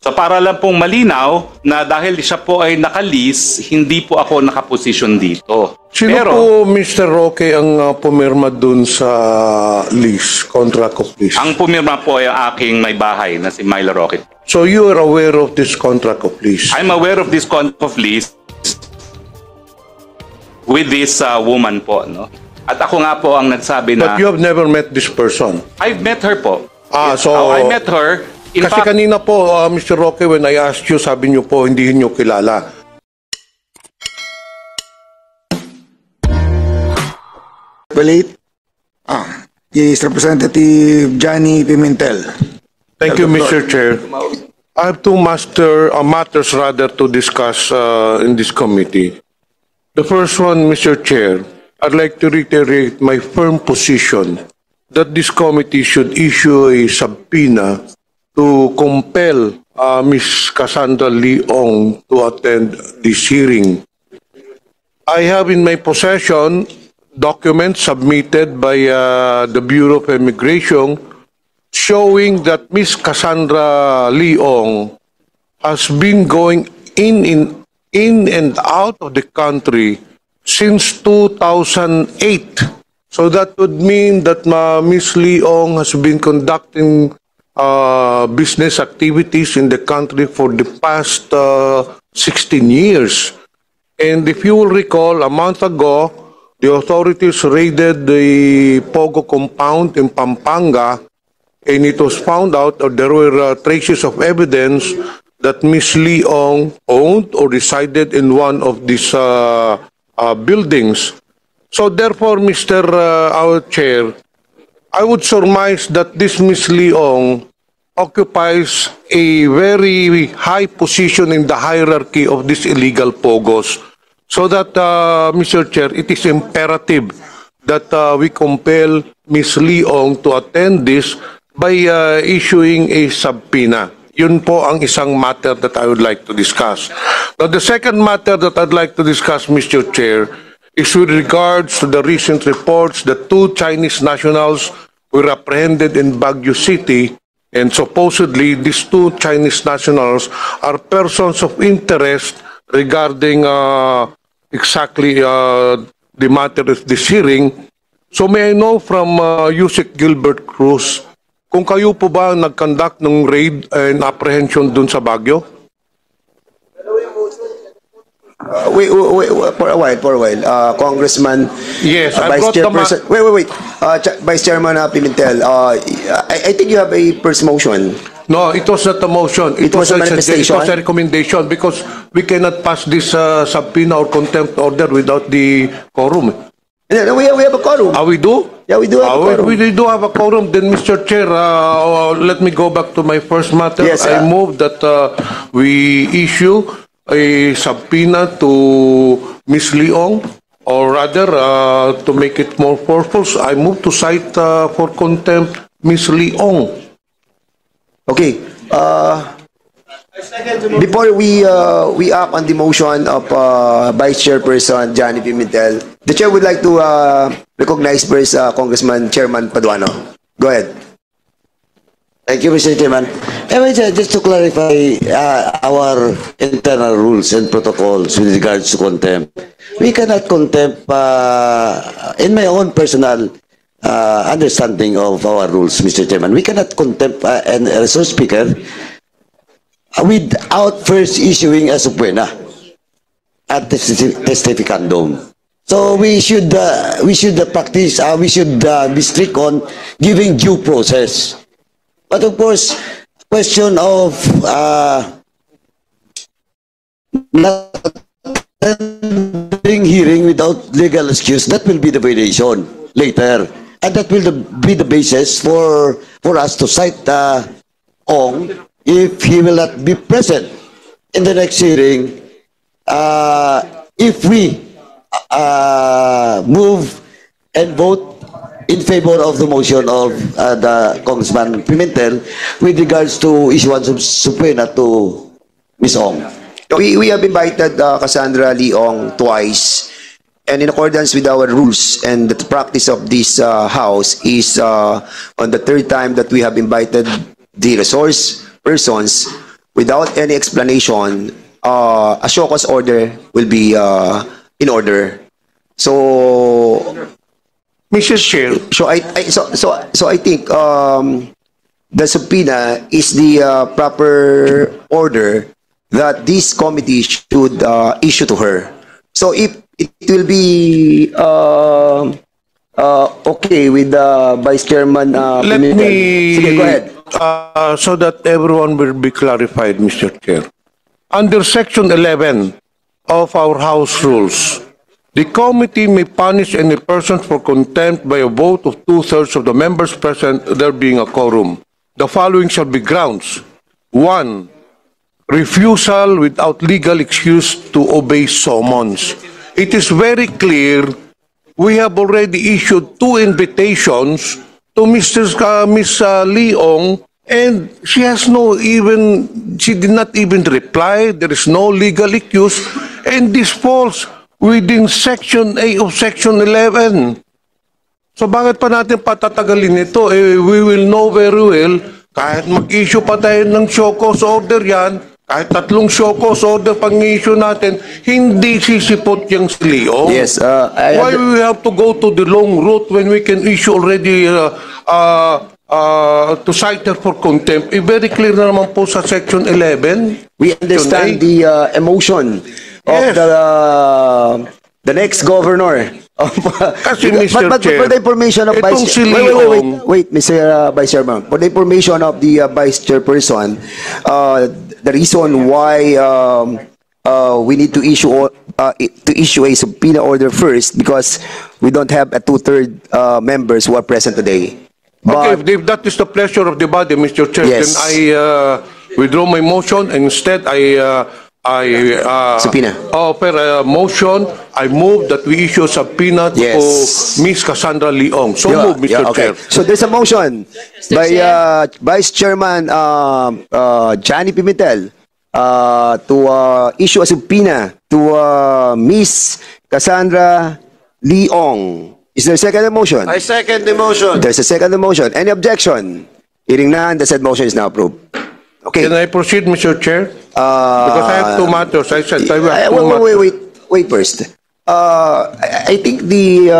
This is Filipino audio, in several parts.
So para lang pong malinaw na dahil siya po ay nakalis, hindi po ako nakaposisyon dito. Sino po, Mr. Roque, ang pumirma dun sa lease, contract of lease? Ang pumirma po ay ang aking may bahay na si Myla Roque. So you are aware of this contract of lease? I'm aware of this contract of lease with this woman po, no? At ako nga po ang nagsabi na... But you have never met this person? I've met her po. So... I met her. In Kasi fact, kanina po, Mr. Roque, when I asked you, sabi niyo po, hindi niyo kilala. Relate? Is Representative Johnny Pimentel. Thank you, Mr. Chair. I have two matters rather to discuss in this committee. The first one, Mr. Chair, I'd like to reiterate my firm position that this committee should issue a subpoena to compel Ms. Cassandra Leong to attend this hearing. I have in my possession documents submitted by the Bureau of Immigration showing that Ms. Cassandra Leong has been going in and out of the country since 2008. So that would mean that Ms. Leong has been conducting business activities in the country for the past 16 years. And if you will recall, a month ago, the authorities raided the Pogo compound in Pampanga, and it was found out that there were traces of evidence that Ms. Leong owned or resided in one of these buildings. So therefore, Mr. Our Chair, I would surmise that this Ms. Leong occupies a very high position in the hierarchy of these illegal pogos. So that, Mr. Chair, it is imperative that we compel Ms. Leong to attend this by issuing a subpoena. Yun po ang isang matter that I would like to discuss. Now, the second matter that I'd like to discuss, Mr. Chair, is with regards to the recent reports that two Chinese nationals were apprehended in Baguio City, and supposedly these two Chinese nationals are persons of interest regarding exactly the matter of this hearing. So may I know from Yusek Gilbert Cruz, kung kayo po ba nag-conduct ng raid and apprehension dun sa Baguio? Wait, for a while. Congressman, Yes, I Vice brought the Chairperson. Wait. Vice Chairman Pimentel, I think you have a first motion. No, it was not a motion. It was a manifestation? It was a recommendation because we cannot pass this subpoena or contempt order without the quorum. We have a quorum. We do? Yeah, we do have a quorum. We do have a quorum. Then, Mr. Chair, let me go back to my first matter. Yes, I move that we issue a subpoena to Ms. Leong, or rather, to make it more forceful, I move to cite for contempt Ms. Leong. Okay. Before we act on the motion of Vice Chairperson Johnny Pimentel, the Chair would like to recognize first Congressman Chairman Paduano. Go ahead. Thank you, Mr. Chairman. Just to clarify our internal rules and protocols with regards to contempt, we cannot contempt, in my own personal understanding of our rules, Mr. Chairman, we cannot contempt a resource speaker without first issuing a subpoena at testificandum. So we should practice, we should be strict on giving due process. But of course, question of not attending hearing without legal excuse, that will be the violation later. And that will be the basis for us to cite Ong if he will not be present in the next hearing. If we move and vote in favor of the motion of the Congressman Pimentel with regards to issuance of subpoena to Ms. Ong. We have invited Cassandra Leong twice, and in accordance with our rules and the practice of this House is on the third time that we have invited the resource persons, without any explanation, a show cause order will be in order. So, Mrs. Chair, so I think the subpoena is the proper order that this committee should issue to her. So if it will be okay with Vice Chairman let Pimentel. me, Sige, go ahead. so that everyone will be clarified, Mr. Chair. Under Section 11 of our House rules, the committee may punish any person for contempt by a vote of 2/3 of the members present, there being a quorum. The following shall be grounds. 1. Refusal without legal excuse to obey summons. It is very clear we have already issued 2 invitations to Ms. Leong, and she did not even reply. There is no legal excuse, and this falls within Section A of Section 11. So bakit pa natin patatagalin ito? We will know very well, kahit mag-issue pa tayo ng show cause order yan, kahit 3 show cause order pang-issue natin, hindi sisipot yung si Leong. Yes, Why we have to go to the long route when we can issue already to cite her for contempt? Very clear na naman po sa Section 11. We understand the emotion of Yes. the next governor. Kasi, Mr. But Chair, for the information of itong Vice si Leong- wait, Mr. Vice Chairman. For the information of the Vice Chairperson, the reason why we need to issue a subpoena order first because we don't have a 2/3 members who are present today. Okay, But if that is the pleasure of the body, Mr. Chair, Yes. then I withdraw my motion, and instead I Subpoena. offer a motion. I move that we issue a subpoena Yes. to Ms. Cassandra Leong. So Yeah, move, Mr. yeah, okay. Chair. So there's a motion by Vice Chairman Johnny Pimentel to issue a subpoena to Miss Cassandra Leong. Is there a second motion? I second the motion. There's a second motion. Any objection? Hearing none, the said motion is now approved. Okay. Can I proceed, Mr. Chair? Because I have 2 matters. I said I have 2 matters. Wait first. I think the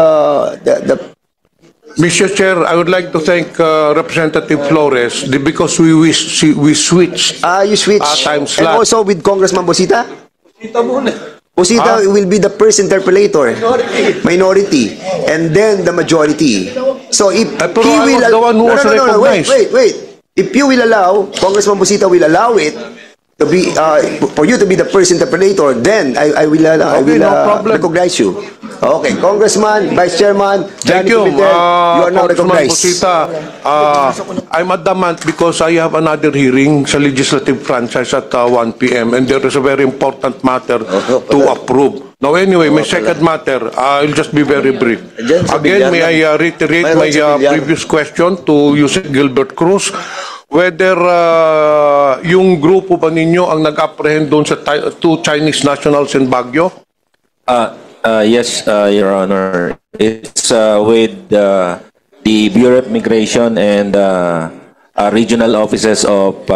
Mr. Chair, I would like to thank Representative Flores because we switched. you switch. Time And slot. also with Congressman Bosita? Bosita will be the first interpolator. Minority. And then the majority. So if Pero he I will... was the one who was recognized. Wait. If you will allow, Congressman Bosita will allow it to be, for you to be the first interpolator, then I will Okay, no problem. recognize you. Okay, Congressman, Vice Chairman, Thank Johnny you, Pimentel, you are now Congressman recognized. Busita. I'm adamant because I have another hearing sa legislative franchise at 1 p.m. and there is a very important matter to approve. Now anyway, my second matter, I'll just be very brief. Again, may I reiterate my previous question to Yusek Gilbert Cruz, whether yung grupo ba ninyo ang nag-apprehend doon sa 2 Chinese nationals in Baguio? Yes, Your Honor. It's with the Bureau of Immigration and regional offices of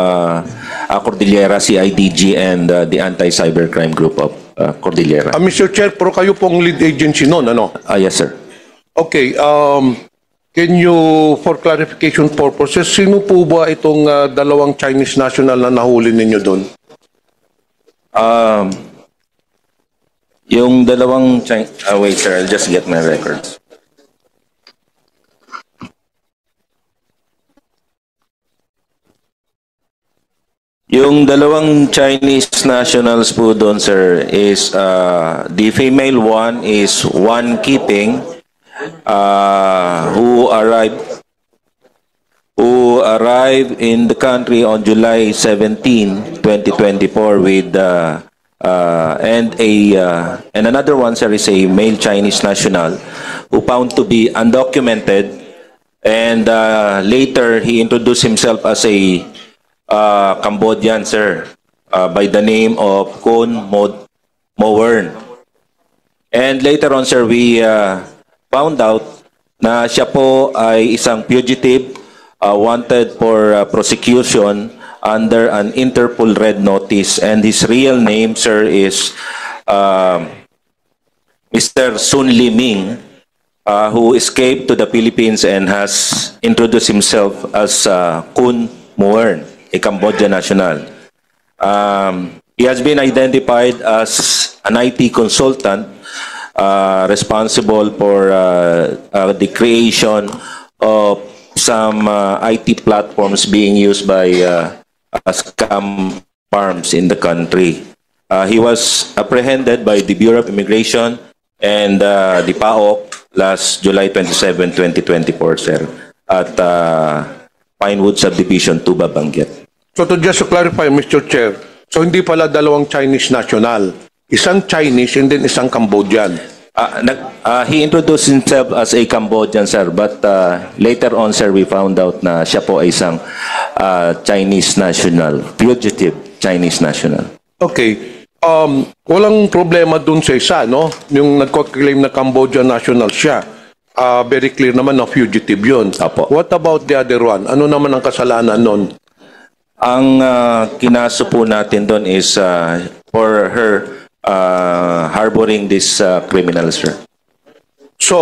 Cordillera, CIDG, and the Anti-Cybercrime Group of Cordillera. Mr. Chair, pero kayo pong lead agency noon, ano? Yes, sir. Okay, can you, for clarification purposes, sino po ba itong 2 Chinese national na nahuli ninyo doon? Yung dalawang wait, sir, I'll just get my records. Yung dalawang Chinese nationals po doon, sir, is the female one is Wan Keating, who arrived in the country on July 17, 2024 with and another one, sir, is a male Chinese national who found to be undocumented, and later he introduced himself as a Cambodian, sir, by the name of Kon Mowern. And later on, sir, we found out na siya po ay isang fugitive wanted for prosecution under an Interpol red notice, and his real name, sir, is Mr. Sun Liming, who escaped to the Philippines and has introduced himself as Kun Muern, a Cambodian national. He has been identified as an IT consultant responsible for the creation of some IT platforms being used by scam farms in the country. He was apprehended by the Bureau of Immigration and the PAOK last July 27, 2024, sir, at Pinewood Subdivision 2, Babanguet. So just to clarify, Mr. Chair, so hindi pala dalawang Chinese national. Isang Chinese and then isang Cambodian. He introduced himself as a Cambodian, sir, but later on, sir, we found out na siya po ay isang Chinese national, fugitive Chinese national. Okay. Walang problema dun sa isa, no? Yung nagko-claim na Cambodian national siya. Very clear naman na fugitive yun. Apo. What about the other one? Ano naman ang kasalanan nun? Ang kinaso po natin doon is for her harboring this criminal, sir. So,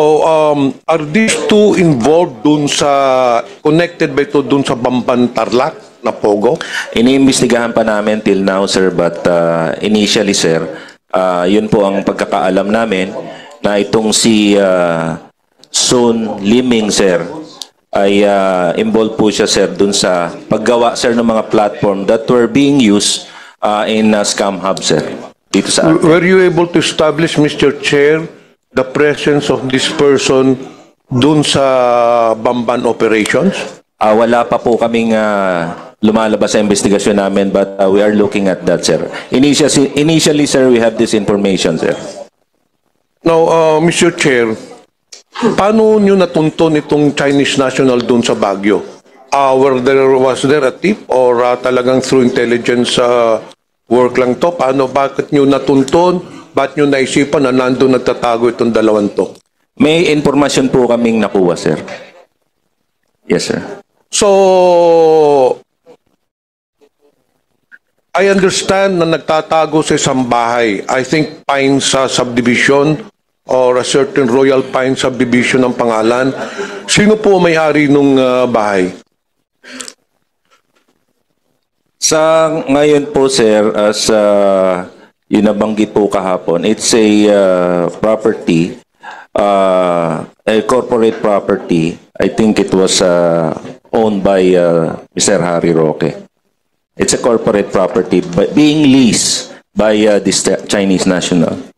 are these two involved dun sa, connected ba ito dun sa Bamban Tarlac na Pogo? Iniimbestigahan pa namin till now, sir, but initially, sir, yun po ang pagkakaalam namin na itong si Sun Liming, sir, ay involved po siya, sir, dun sa paggawa, sir, ng mga platform that were being used in scam hub, sir, dito sa atin. Were you able to establish, Mr. Chair, the presence of this person dun sa Bamban operations? Wala pa po kaming lumalabas sa investigasyon namin, but we are looking at that, sir. Initially, sir, we have this information, sir. Now, Mr. Chair, paano nyo natuntun itong Chinese national dun sa Baguio? Was there a tip or talagang through intelligence work lang to? Bakit nyo natuntun? Bakit nyo naisipan na nandun nagtatago itong dalawang to? May informasyon po kaming nakuha, sir. Yes, sir. So, I understand na nagtatago sa isang bahay. I think Pines subdivision or a certain Royal Pine subdivision ang pangalan. Sino po may-ari nung bahay? Sa ngayon po, sir, as yun nabanggit po kahapon, it's a property, a corporate property. I think it was owned by Mr. Harry Roque. It's a corporate property but being leased by this Chinese national.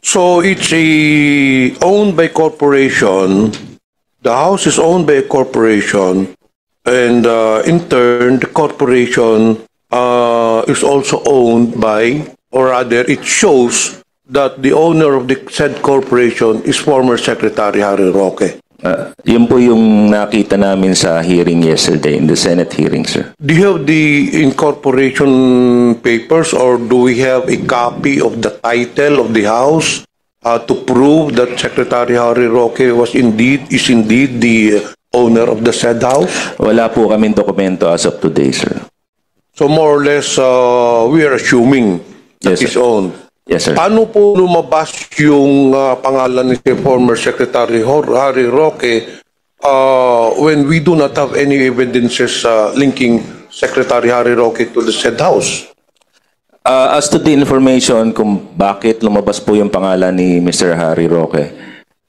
So it's owned by corporation. The house is owned by a corporation, and in turn, the corporation is also owned by, or rather, it shows that the owner of the said corporation is former Secretary Harry Roque. Yun po yung nakita namin sa hearing yesterday, in the Senate hearing, sir. Do you have the incorporation papers, or do we have a copy of the title of the house to prove that Secretary Harry Roque is indeed the owner of the said house? Wala po kaming dokumento as of today, sir. So more or less, we are assuming that Yes, it's sir. owned. Yes, sir. Paano po lumabas yung pangalan ni former Secretary Harry Roque when we do not have any evidences linking Secretary Harry Roque to the said house? As to the information kung bakit lumabas po yung pangalan ni Mr. Harry Roque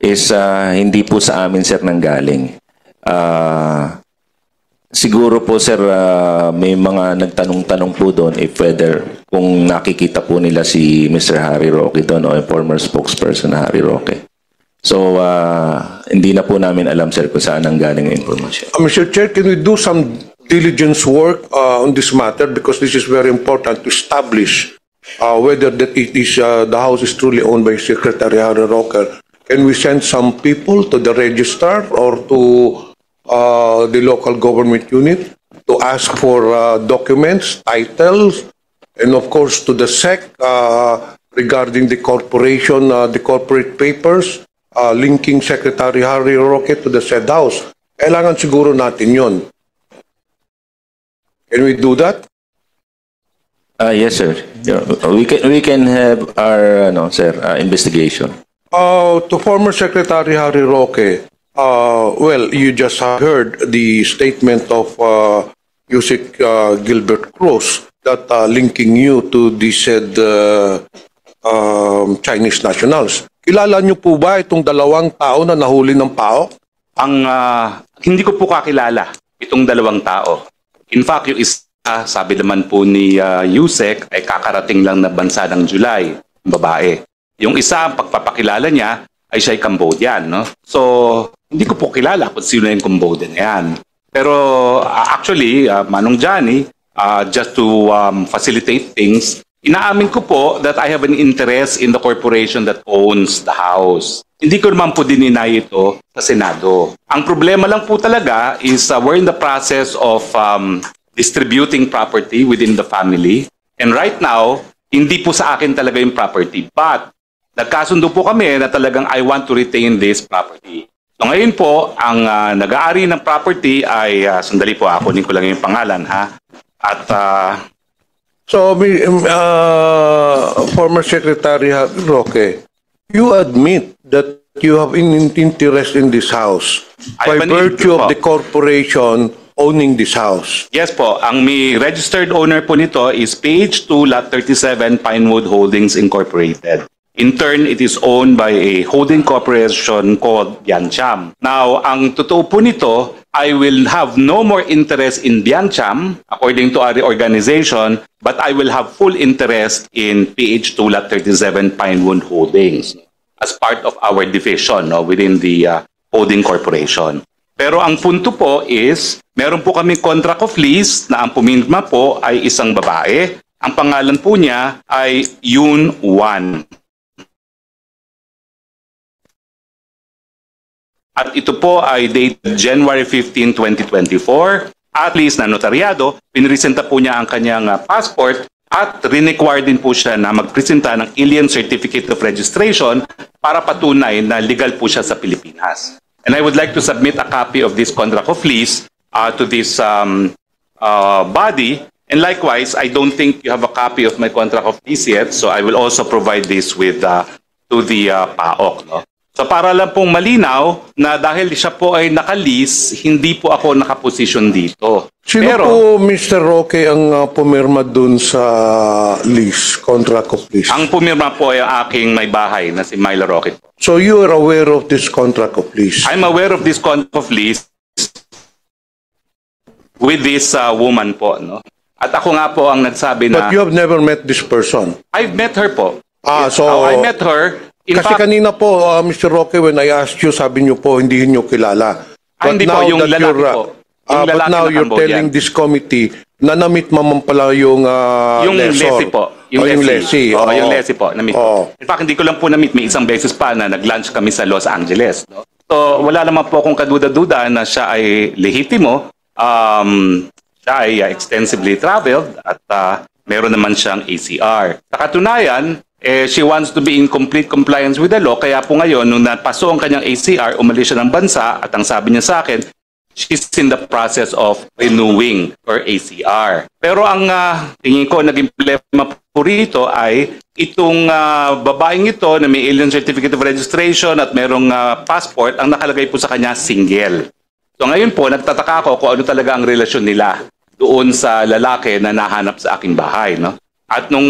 is hindi po sa amin, sir, nanggaling. Siguro po, sir, may mga nagtanong-tanong po doon if whether kung nakikita po nila si Mr. Harry Roque doon o yung former spokesperson na Harry Roque. So, hindi na po namin alam, sir, kung saan nanggaling yung information. Mr. Chair, can we do some diligence work on this matter, because this is very important to establish whether that it is the house is truly owned by Secretary Harry Roque. Can we send some people to the register or to the local government unit to ask for documents, titles, and of course to the SEC regarding the corporation, the corporate papers linking Secretary Harry Roque to the said house? Kailangan siguro natin yon. Can we do that? Yes, sir. Yeah, we can have our investigation. To former Secretary Harry Roque, well, you just heard the statement of Yusek Gilbert Cruz that linking you to the said Chinese nationals. Kilala niyo po ba itong dalawang tao na nahuli ng PAOK? Hindi ko po kakilala itong dalawang tao. In fact, yung isa, sabi naman po ni Yusek, ay kakarating lang na bansa ng July, babae. Yung isa, pagpapakilala niya, ay siya ay Cambodian. No? So, hindi ko po kilala kung sino yung Cambodian na yan. Pero actually, Manong Johnny, just to facilitate things, inaamin ko po that I have an interest in the corporation that owns the house. Hindi ko naman po dininay ito sa Senado. Ang problema lang po talaga is we're in the process of distributing property within the family. And right now, hindi po sa akin talaga yung property. But nagkasundo po kami na talagang I want to retain this property. So ngayon po, ang nag-aari ng property ay, sandali po, kunin ko lang yung pangalan ha. At So, former Secretary Harry Roque, you admit that you have an interest in this house I by have an virtue interest of the corporation owning this house. yes po, ang may registered owner po nito is Page 2 Lot 37 Pinewood Holdings Incorporated. In turn, it is owned by a holding corporation called Biancham. Now, ang totoo po nito, I will have no more interest in Biancham, according to our organization, but I will have full interest in PH2 Lot 37 Pinewood Holdings as part of our division within the holding corporation. Pero ang punto po is, meron po kami contract of lease na ang pumirma po ay isang babae. Ang pangalan po niya ay Yoon Wan. At ito po ay dated January 15, 2024. At least na notaryado, pinresenta po niya ang kanyang passport at require din po siya na magpresenta ng Alien Certificate of Registration para patunay na legal po siya sa Pilipinas. And I would like to submit a copy of this contract of lease to this body. And likewise, I don't think you have a copy of my contract of lease yet, so I will also provide this with to the PAOK. No? So para lang pong malinaw na dahil siya po ay nakalis, hindi po ako nakaposisyon dito. Sino po, Mr. Roque, ang pumirma dun sa lease, contract of lease? Ang pumirma po ay ang aking may bahay na si Myla Rocket. So you are aware of this contract of lease? I'm aware of this contract of lease with this woman po. No? At ako nga po ang nagsabi na... But you have never met this person? I've met her po. So... I met her. Kasi kanina po, Mr. Roque, when I asked you, sabi niyo po, hindi niyo kilala. Hindi po, yung lalaki po. But now you're telling this committee na na-meet mo pala yung Leslie po. Yung Leslie. Yung Leslie po. In fact, hindi ko lang po na-meet. May isang beses pa na nag-lunch kami sa Los Angeles. No? So, wala naman po akong kaduda-duda na siya ay lehitimo. Siya ay extensively traveled at meron naman siyang ACR. Sa katunayan, she wants to be in complete compliance with the law. Kaya po ngayon, nung napaso ang kanyang ACR, umalis siya ng bansa at ang sabi niya sa akin, she's in the process of renewing her ACR. Pero ang tingin ko naging problema po rito ay itong babaeng ito na may Alien Certificate of Registration at merong passport, ang nakalagay po sa kanya single. So ngayon po, nagtataka ako kung ano talaga ang relasyon nila doon sa lalaki na nahanap sa aking bahay. No? At nung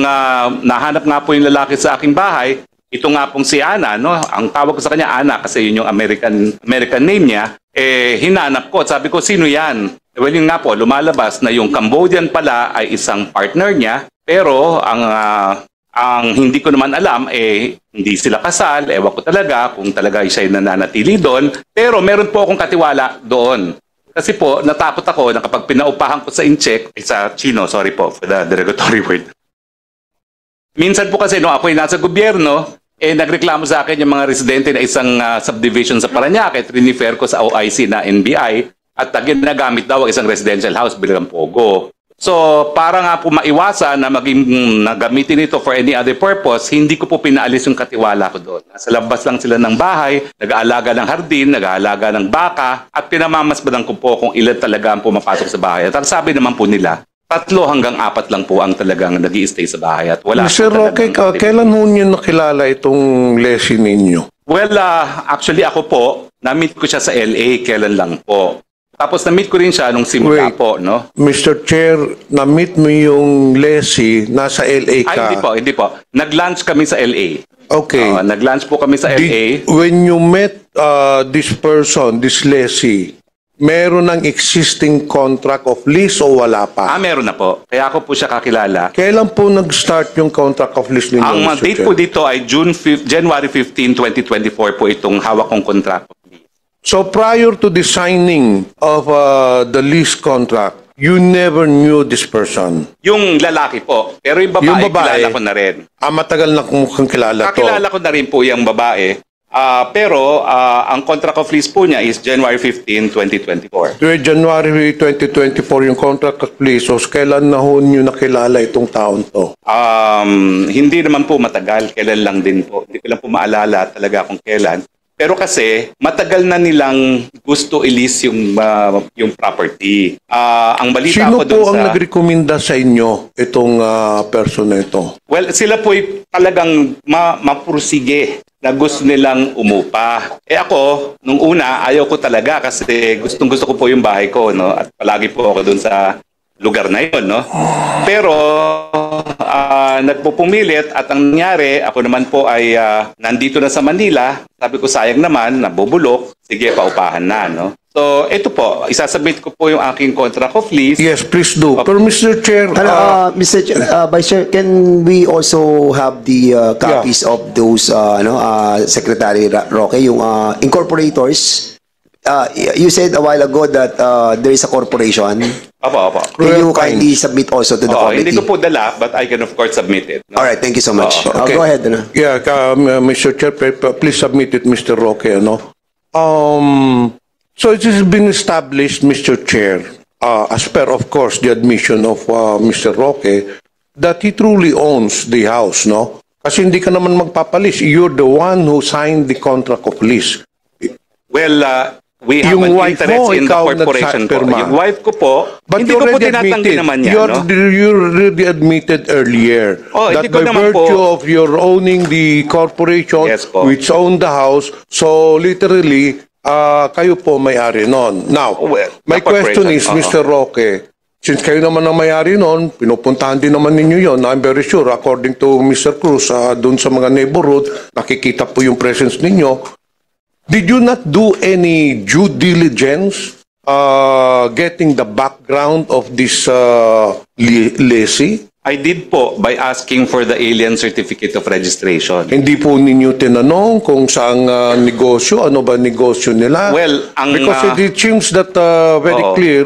nahanap nga po yung lalaki sa aking bahay, ito nga pong si Ana, no? Ang tawag ko sa kanya Ana kasi yun yung American name niya, hinanap ko at sabi ko, sino yan? Well, yun nga po, lumalabas na yung Cambodian pala ay isang partner niya, pero ang hindi ko naman alam, hindi sila kasal, ewan ko talaga kung talaga siya nananatili doon, pero meron po akong katiwala doon. Kasi po, natakot ako na kapag pinaupahan ko sa incheck, sa Chino, sorry po for the derogatory word. Minsan po kasi nung ako'y nasa gobyerno, nagreklamo sa akin yung mga residente na isang subdivision sa Parañaque at rinifer ko sa OIC na NBI at ginagamit daw ang isang residential house bilang pogo. So, para nga po maiwasan na nagamitin ito for any other purpose, hindi ko po pinaalis yung katiwala ko doon. Nasa labas lang sila ng bahay, nag-aalaga ng hardin, nag-aalaga ng baka, at pinamamasbadan ko po kung ilan talaga ang pumapasok sa bahay. At ang sabi naman po nila, 3 hanggang 4 lang po ang talagang nag-i-stay sa bahay. At wala Mr. po Roque, talagang- kailan ho niyo nakilala itong lessee ninyo? Well, actually ako po, na-meet ko siya sa LA, kailan lang po. Tapos na-meet ko rin siya nung simula Wait. po, no? Mr. Chair, na-meet mo yung lessee, nasa LA ka. Ay, hindi po. Nag-lunch kami sa LA. Okay. Nag-lunch po kami sa LA. When you met this person, this lessee, meron ng existing contract of lease o wala pa? Meron na po. Kaya ako po siya kakilala. Kailan po nag-start yung contract of lease ninyo, Ang Mr. date Chair? po dito ay January 15, 2024 po itong hawak kong kontrako. So prior to the signing of the lease contract, you never knew this person? Yung lalaki po. Pero yung babae, kilala ko na rin. Matagal na mukhang kilala to. Kakilala ko na rin po yung babae. Pero ang contract of lease po niya is January 15, 2024. January 2024 yung contract of lease. So kailan na ho nyo nakilala itong taon to? Hindi naman po matagal. Kailan lang din po. Hindi ko lang po maalala talaga kung kailan. Pero kasi matagal na nilang gusto i-lease yung property. Ang balita Sino ko dun po ang sa... nagrekomenda sa inyo itong person na ito? Well, sila po talagang mapursige na gusto nilang umupa. Ako, nung una, ayaw ko talaga kasi gustong-gusto ko po yung bahay ko, no? At palagi po ako dun sa lugar na yun, no? Pero nagpupumilit at ang nangyari, ako naman po ay nandito na sa Manila. Sabi ko, sayang naman, nabubulok. Sige, paupahan na, no? So, ito po, isasubmit ko po yung aking contract of lease. Yes, please do. Pero Mr. Chair, Mr. Vice Chair, can we also have the copies of those, Secretary Roque, yung incorporators? You said a while ago that there is a corporation. Opo. Can you kindly submit also to the committee? Hindi ko po dala, but I can of course submit it. No? All right, thank you so much. Okay. Go ahead. Yeah, Mr. Chair, please submit it, Mr. Roque. So it has been established, Mr. Chair, as per, of course, the admission of Mr. Roque, that he truly owns the house, no? Kasi hindi ka naman magpapalis. You're the one who signed the contract of lease. Well, we have Yung an wife interest mo, in the ikaw corporation po. nagpirma. Yung wife ko po, But hindi you ko po already tinatanggi admitted, naman yan, you no? already admitted earlier that hindi ko by naman virtue po- of your owning the corporation Yes po. which owned the house, so literally, kayo po may-ari nun. Now, Well, my the question is, corporation, Mr. Roque, since kayo naman ang may-ari nun, pinupuntahan din naman ninyo yon. I'm very sure, according to Mr. Cruz, dun sa mga neighborhood, nakikita po yung presence ninyo. Did you not do any due diligence getting the background of this lessee? I did po by asking for the alien certificate of registration. Hindi po ninyo tinanong kung saang negosyo, ano ba negosyo nila? Well, Because it seems that very Oo. clear,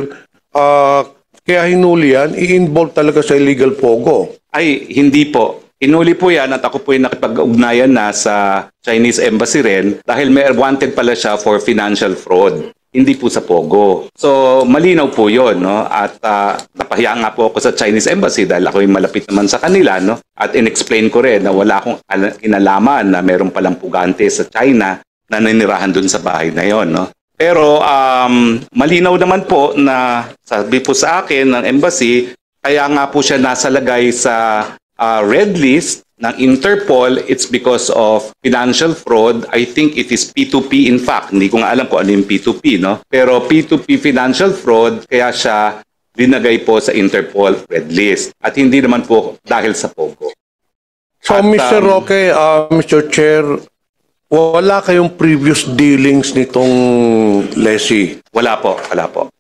kaya hinuli yan, i-involve talaga sa illegal pogo. Ay, hindi po. Inuli po yan at ako po yung nakipag-ugnayan na sa Chinese Embassy rin dahil may wanted pala siya for financial fraud. Hindi po sa Pogo. So, malinaw po yun, no? At napahiya nga po ako sa Chinese Embassy dahil ako yung malapit naman sa kanila, no? At in-explain ko rin na wala akong kinalaman na meron palang pugante sa China na nanirahan dun sa bahay na yon, no? Pero malinaw naman po na sabi po sa akin ng embassy, kaya nga po siya nasalagay sa red list ng Interpol. It's because of financial fraud. I think it is P2P in fact. Hindi ko nga alam kung ano yung P2P, no? Pero P2P financial fraud, kaya siya dinagay po sa Interpol red list. At hindi naman po dahil sa Pogo. So, At, Mr. Roque, Mr. Chair, wala kayong previous dealings nitong lessee? Wala po, wala po.